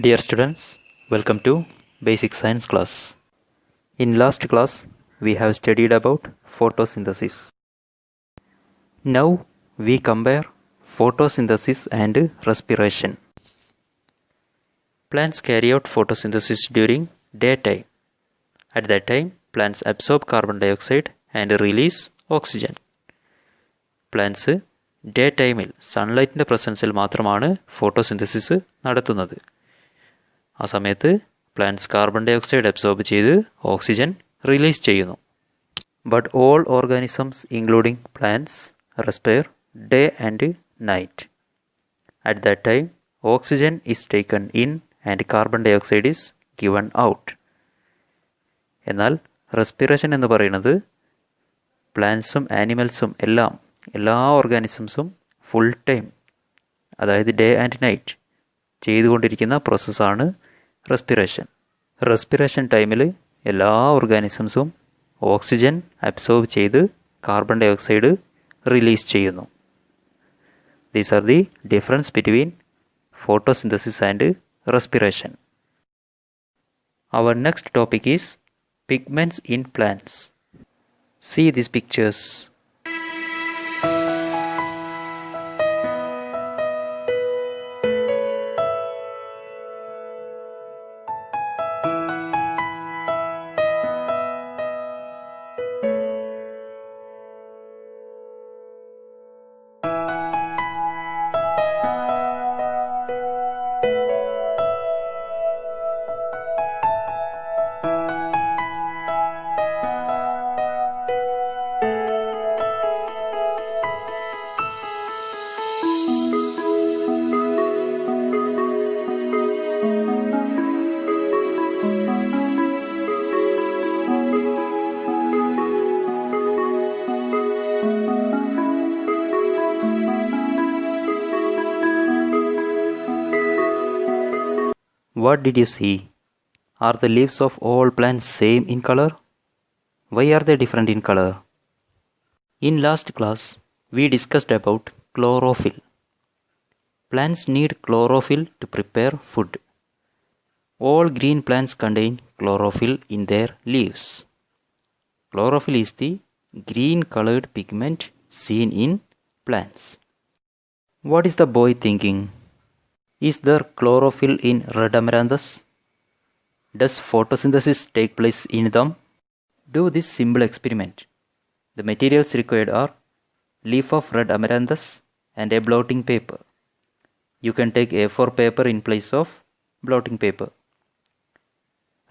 Dear students, welcome to Basic Science class. In last class, we have studied about photosynthesis. Now, we compare photosynthesis and respiration. Plants carry out photosynthesis during daytime. At that time, plants absorb carbon dioxide and release oxygen. Plants day ടൈമിൽ സൺലൈറ്റിൻ്റെ പ്രസൻസിൽ മാത്രമാണ് photosynthesis നടത്തുന്നത്. ആ സമയത്ത് plants carbon dioxide absorb ചെയ്ത് oxygen release ചെയ്യുന്നു. But all organisms including plants respire day and night. At that time oxygen is taken in and carbon dioxide is given out. എന്നാൽ respiration എന്ന് പറയുന്നത് പ്ലാന്റ്സും ആനിമൽസും എല്ലാ ഓർഗാനിസംസും full time, അതായത് ഡേ ആൻഡ് നൈറ്റ് ചെയ്തുകൊണ്ടിരിക്കുന്ന പ്രോസസ്സാണ് റെസ്പിറേഷൻ. റെസ്പിറേഷൻ ടൈമിൽ എല്ലാ ഓർഗാനിസംസും ഓക്സിജൻ അബ്സോർബ് ചെയ്ത് കാർബൺ ഡൈ ഓക്സൈഡ് റിലീസ് ചെയ്യുന്നു. These are the difference between photosynthesis and respiration. Our next topic is pigments in plants. See these pictures. What did you see? Are the leaves of all plants same in color? Why are they different in color? In last class, we discussed about chlorophyll. Plants need chlorophyll to prepare food. All green plants contain chlorophyll in their leaves. Chlorophyll is the green colored pigment seen in plants. What is the boy thinking? Is there chlorophyll in red amaranthus? Does photosynthesis take place in them? Do this simple experiment. The materials required are leaf of red amaranthus and a blotting paper. You can take A4 paper in place of blotting paper.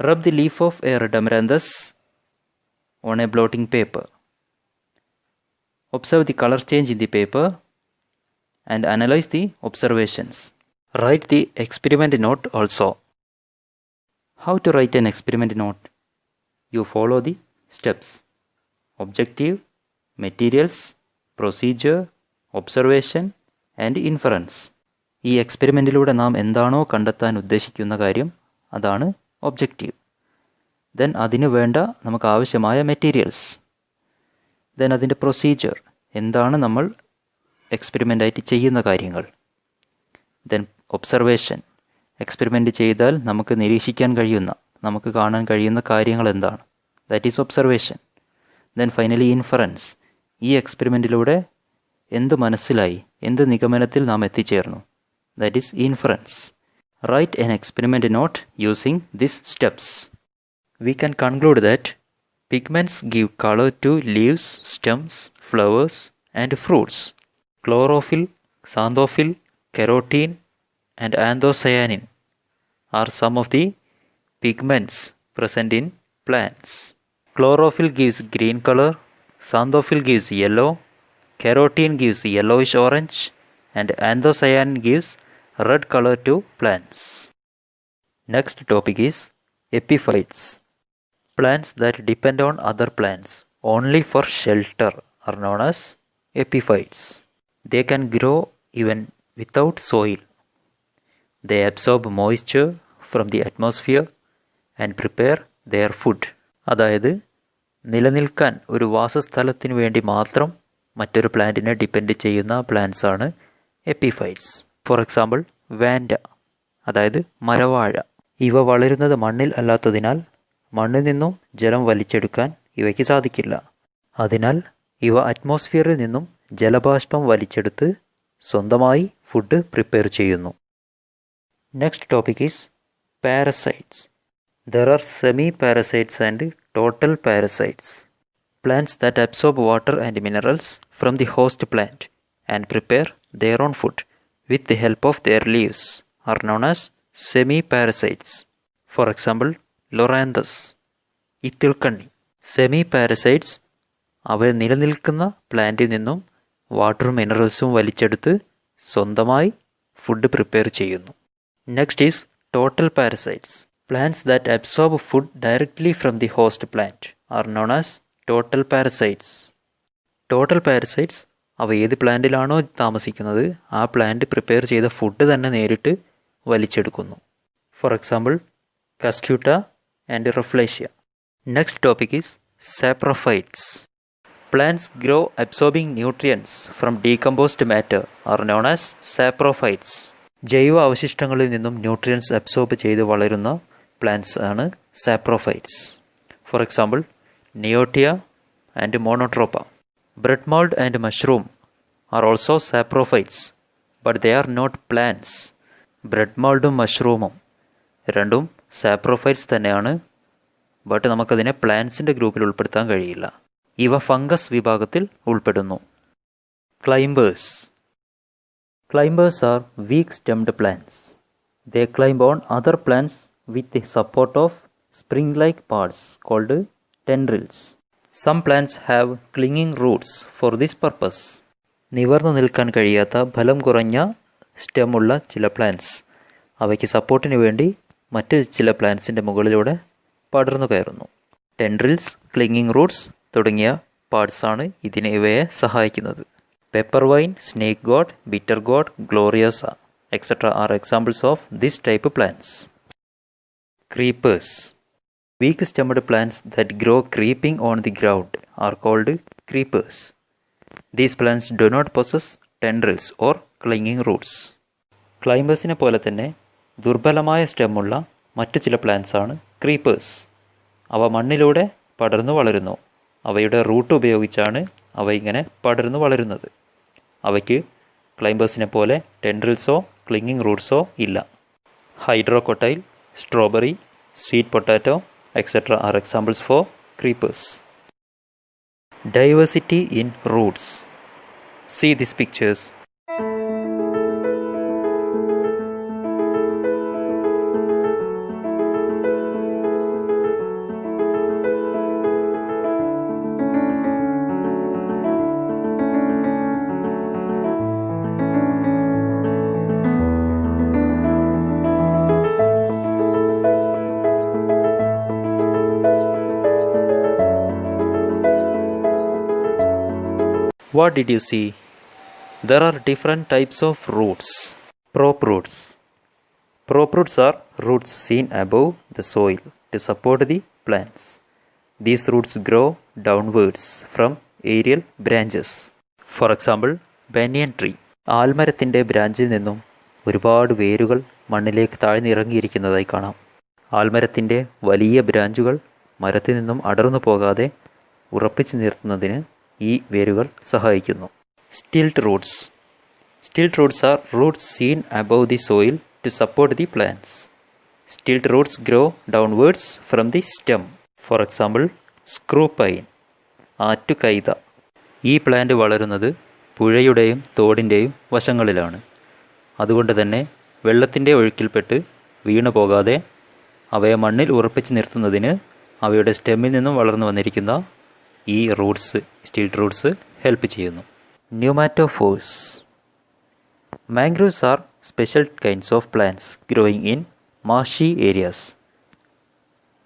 Rub the leaf of a red amaranthus on a blotting paper. Observe the color change in the paper and analyze the observations. Write the experiment note also. How to write an experiment note? You follow the steps: objective, materials, procedure, observation and inference. ഈ എക്സ്പെരിമെൻറ്റിലൂടെ നാം എന്താണോ കണ്ടെത്താൻ ഉദ്ദേശിക്കുന്ന കാര്യം അതാണ് objective. Then അതിന് വേണ്ട നമുക്ക് ആവശ്യമായ മെറ്റീരിയൽസ്. ദെൻ അതിൻ്റെ പ്രൊസീജിയർ, എന്താണ് നമ്മൾ എക്സ്പെരിമെൻ്റായിട്ട് ചെയ്യുന്ന കാര്യങ്ങൾ. ദെൻ ഒബ്സർവേഷൻ, എക്സ്പെരിമെൻ്റ് ചെയ്താൽ നമുക്ക് നിരീക്ഷിക്കാൻ കഴിയുന്ന, നമുക്ക് കാണാൻ കഴിയുന്ന കാര്യങ്ങൾ എന്താണ്, that is observation. Then finally inference, ഈ എക്സ്പെരിമെൻറ്റിലൂടെ എന്ത് മനസ്സിലായി, എന്ത് നിഗമനത്തിൽ നാം എത്തിച്ചേർന്നു, that is inference. Write an experiment note using this steps. We can conclude that pigments give colour to leaves, stems, flowers and fruits. Chlorophyll, xanthophyll, carotene and anthocyanin are some of the pigments present in plants. Chlorophyll gives green color, xanthophyll gives yellow, keratin gives yellowish orange, and anthocyanin gives red color to plants. Next topic is epiphytes. Plants that depend on other plants only for shelter are known as epiphytes. They can grow even without soil. They absorb moisture from the atmosphere and prepare their food. അതായത് നിലനിൽക്കാൻ ഒരു വാസസ്ഥലത്തിന് വേണ്ടി മാത്രം മറ്റൊരു പ്ലാന്റിനെ depend ചെയ്യുന്ന plants ആണ് epiphytes. For example Wanda, അതായത് മരവാഴ. ഇവ വളരുന്നത് മണ്ണിൽ അല്ലാത്തതിനാൽ മണ്ണിൽ നിന്നും ജലം വലിച്ചെടുക്കാൻ ഇവയ്ക്ക് സാധിക്കില്ല. അതിനാൽ ഇവ അറ്റ്മോസ്ഫിയറിൽ നിന്നും ജലബാഷ്പം വലിച്ചെടുത്ത് സ്വന്തമായി ഫുഡ് പ്രിപ്പയർ ചെയ്യുന്നു. Next topic is parasites. There are semi-parasites and total parasites. Plants that absorb water and minerals from the host plant and prepare their own food with the help of their leaves are known as semi-parasites. For example, Loranthus, ഇത്തിൾക്കണ്ണി. Semi-parasites അവ നിലനിൽക്കുന്ന പ്ലാന്റിൽ നിന്നും വാട്ടറും മിനറൽസും വലിച്ചെടുത്ത് സ്വന്തമായി food prepare ചെയ്യുന്നു. Next is total parasites. Plants that absorb food directly from the host plant are known as total parasites. Total parasites അവ ഏത് പ്ലാന്റിലാണോ താമസിക്കുന്നത് ആ പ്ലാന്റ് പ്രിപ്പയർ ചെയ്ത ഫുഡ് തന്നെ നേരിട്ട് വലിച്ചെടുക്കുന്നു. For example Cuscuta and rafflesia. Next topic is saprophytes. Plants grow absorbing nutrients from decomposed matter are known as saprophytes. ജൈവ അവശിഷ്ടങ്ങളിൽ നിന്നും ന്യൂട്രിയൻസ് അബ്സോർബ് ചെയ്ത് വളരുന്ന പ്ലാന്റ്സ് ആണ് saprophytes. For example Neottia and Monotropa. Bread mould and mushroom are also saprophytes but they are not plants. Bread മോൾഡും മഷ്റൂമും രണ്ടും saprophytes തന്നെയാണ്, but നമുക്കതിനെ പ്ലാന്റ്സിൻ്റെ ഗ്രൂപ്പിൽ ഉൾപ്പെടുത്താൻ കഴിയില്ല. ഇവ ഫംഗസ് വിഭാഗത്തിൽ ഉൾപ്പെടുന്നു. Climbers. Climbers are weak-stemmed plants. They climb on other plants with the support of spring-like parts called tendrils. Some plants have clinging roots for this purpose. നിവർന്നു നിൽക്കാൻ കഴിയാത്ത ഫലം കുറഞ്ഞ സ്റ്റെമുള്ള ചില പ്ലാന്റ്സ് അവയ്ക്ക് സപ്പോർട്ടിന് വേണ്ടി മറ്റ് ചില പ്ലാന്റ്സിൻ്റെ മുകളിലൂടെ പടർന്നു കയറുന്നു. ടെൻഡ്രിൽസ്, ക്ലിങ്ങിങ് റൂട്ട്സ് തുടങ്ങിയ പാർട്സാണ് ഇവയെ സഹായിക്കുന്നത്. Pepper vine, snake gourd, bitter gourd, gloriosa, etc. are examples of this type of plants. Creepers. Weak-stemmed plants that grow creeping on the ground are called creepers. These plants do not possess tendrils or clinging roots. ക്ലൈംബേഴ്സിനെ പോലെ തന്നെ ദുർബലമായ സ്റ്റെമ്മുള്ള മറ്റു ചില plants ആണ് creepers. അവ മണ്ണിലൂടെ പടർന്നു വളരുന്നു. അവയുടെ റൂട്ട് ഉപയോഗിച്ചാണ് അവ ഇങ്ങനെ പടർന്നു വളരുന്നത്. അവയ്ക്ക് ക്ലൈംബേഴ്സിനെ പോലെ ടെൻഡ്രിൽസോ ക്ലിങ്ങിങ് റൂട്ട്സോ ഇല്ല. Hydrocotyle, strawberry, sweet potato etcetera are examples for creepers. Diversity in roots. See these pictures. What did you see? There are different types of roots. Prop roots. Prop roots are roots seen above the soil to support the plants. These roots grow downwards from aerial branches. For example, banyan tree. ആൽമരത്തിൻ്റെ ബ്രാഞ്ചിൽ നിന്നും ഒരുപാട് വേരുകൾ മണ്ണിലേക്ക് താഴ്ന്നിറങ്ങിയിരിക്കുന്നതായി കാണാം. ആൽമരത്തിൻ്റെ വലിയ ബ്രാഞ്ചുകൾ മരത്തിൽ നിന്നും അടർന്നു പോകാതെ ഉറപ്പിച്ചു നിർത്തുന്നതിന് ഈ വേരുകൾ സഹായിക്കുന്നു. Stilt roots. Stilt roots are roots seen above the soil to support the plants. Stilt roots grow downwards from the stem. For example screw pine, ആറ്റുകൈത. ഈ പ്ലാന്റ് വളരുന്നത് പുഴയുടെയും തോടിൻ്റെയും വശങ്ങളിലാണ്. അതുകൊണ്ട് തന്നെ വെള്ളത്തിൻ്റെ ഒഴുക്കിൽപ്പെട്ട് വീണു പോകാതെ അവയെ മണ്ണിൽ ഉറപ്പിച്ച് നിർത്തുന്നതിന് അവയുടെ സ്റ്റെമ്മിൽ നിന്നും വളർന്നു വന്നിരിക്കുന്ന ഈ റൂട്ട്സ്, സ്റ്റിൽറ്റ് റൂട്ട്സ് ഹെൽപ്പ് ചെയ്യുന്നു. Pneumatophores. Mangroves are special kinds of plants growing in marshy areas.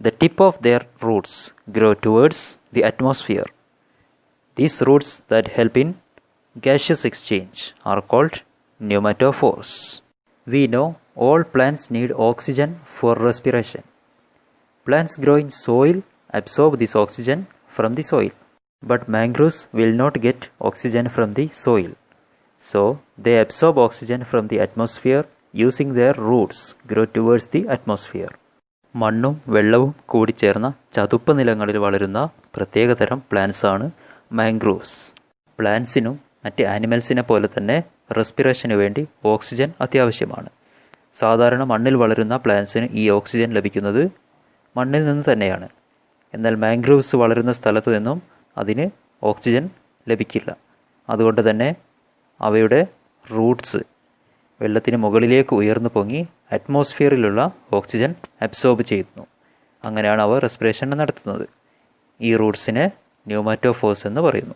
The tip of their roots grow towards the atmosphere. These roots that help in gaseous exchange are called pneumatophores. We know all plants need oxygen for respiration. Plants grow in soil absorb this oxygen from the soil, but mangroves will not get oxygen from the soil, so they absorb oxygen from the atmosphere using their roots grow towards the atmosphere. മണ്ണും വെള്ളവും കൂടിച്ചേർന്ന ചതുപ്പ് നിലങ്ങളിൽ വളരുന്ന പ്രത്യേകതരം പ്ലാന്റ്സാണ് mangroves. പ്ലാന്റ്സിനും മറ്റ് ആനിമൽസിനെ പോലെ തന്നെ respiration വേണ്ടി oxygen അത്യാവശ്യമാണ്. സാധാരണ മണ്ണിൽ വളരുന്ന പ്ലാന്റ്സിന് ഈ ഓക്സിജൻ ലഭിക്കുന്നത് മണ്ണിൽ നിന്ന് തന്നെയാണ്. എന്നാൽ മാംഗ്രൂവ്സ് വളരുന്ന സ്ഥലത്ത് നിന്നും അതിന് ഓക്സിജൻ ലഭിക്കില്ല. അതുകൊണ്ട് തന്നെ അവയുടെ റൂട്ട്സ് വെള്ളത്തിന് മുകളിലേക്ക് ഉയർന്നു പൊങ്ങി അറ്റ്മോസ്ഫിയറിലുള്ള ഓക്സിജൻ അബ്സോർബ് ചെയ്യുന്നു. അങ്ങനെയാണ് അവ റെസ്പിറേഷൻ നടത്തുന്നത്. ഈ റൂട്ട്സിനെ ന്യൂമാറ്റോഫോഴ്സ് എന്ന് പറയുന്നു.